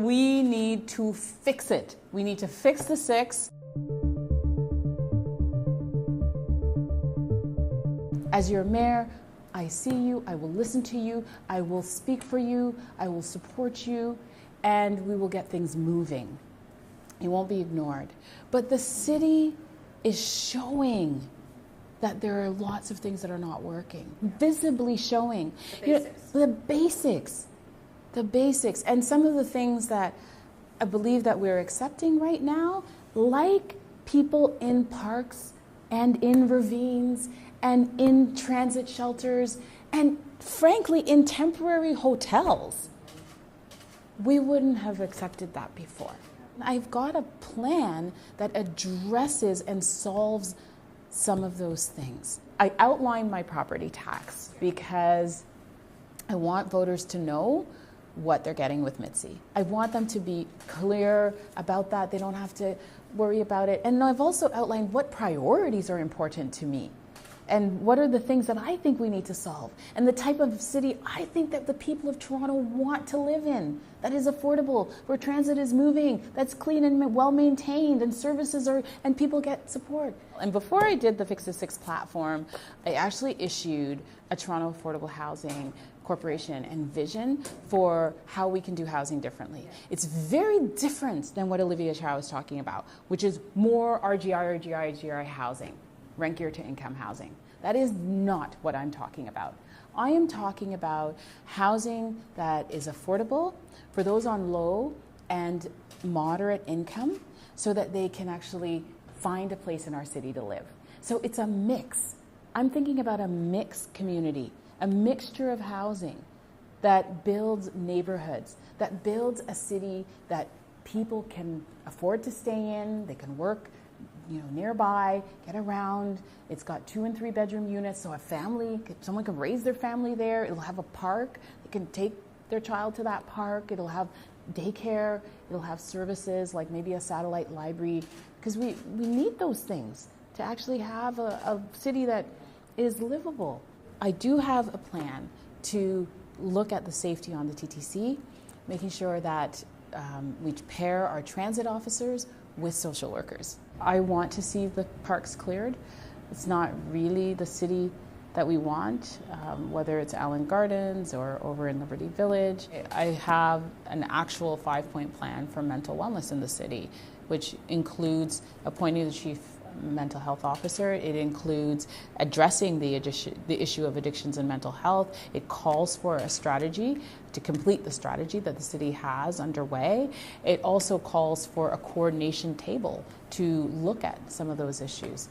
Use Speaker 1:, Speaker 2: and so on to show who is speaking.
Speaker 1: We need to fix it. We need to fix the 6. As your mayor, I see you, I will listen to you, I will speak for you, I will support you, and we will get things moving. It won't be ignored. But the city is showing that there are lots of things that are not working, visibly showing. The basics. The basics. And some of the things that I believe that we're accepting right now, like people in parks and in ravines and in transit shelters and frankly in temporary hotels. We wouldn't have accepted that before. I've got a plan that addresses and solves some of those things. I outlined my property tax because I want voters to know what they're getting with Mitzie. I want them to be clear about that. They don't have to worry about it. And I've also outlined what priorities are important to me and what are the things that I think we need to solve and the type of city I think that the people of Toronto want to live in, that is affordable, where transit is moving, that's clean and well maintained, and services are, and people get support. And before I did the Fix the 6 platform, I actually issued a Toronto Affordable Housing Corporation and vision for how we can do housing differently. It's very different than what Olivia Chow was talking about, which is more RGI housing, rent geared to income housing. That is not what I'm talking about. I am talking about housing that is affordable for those on low and moderate income so that they can actually find a place in our city to live. So it's a mix. I'm thinking about a mixed community, a mixture of housing that builds neighborhoods, that builds a city that people can afford to stay in, they can work nearby, get around. It's got 2 and 3 bedroom units, so someone can raise their family there. It'll have a park. They can take their child to that park. It'll have daycare. It'll have services like maybe a satellite library, because we need those things to actually have a city that is livable. I do have a plan to look at the safety on the TTC, making sure that we pair our transit officers with social workers. I want to see the parks cleared. It's not really the city that we want, whether it's Allen Gardens or over in Liberty Village. I have an actual 5-point plan for mental wellness in the city, which includes appointing the chief mental health officer. It includes addressing the issue of addictions and mental health. It calls for a strategy to complete the strategy that the city has underway. It also calls for a coordination table to look at some of those issues.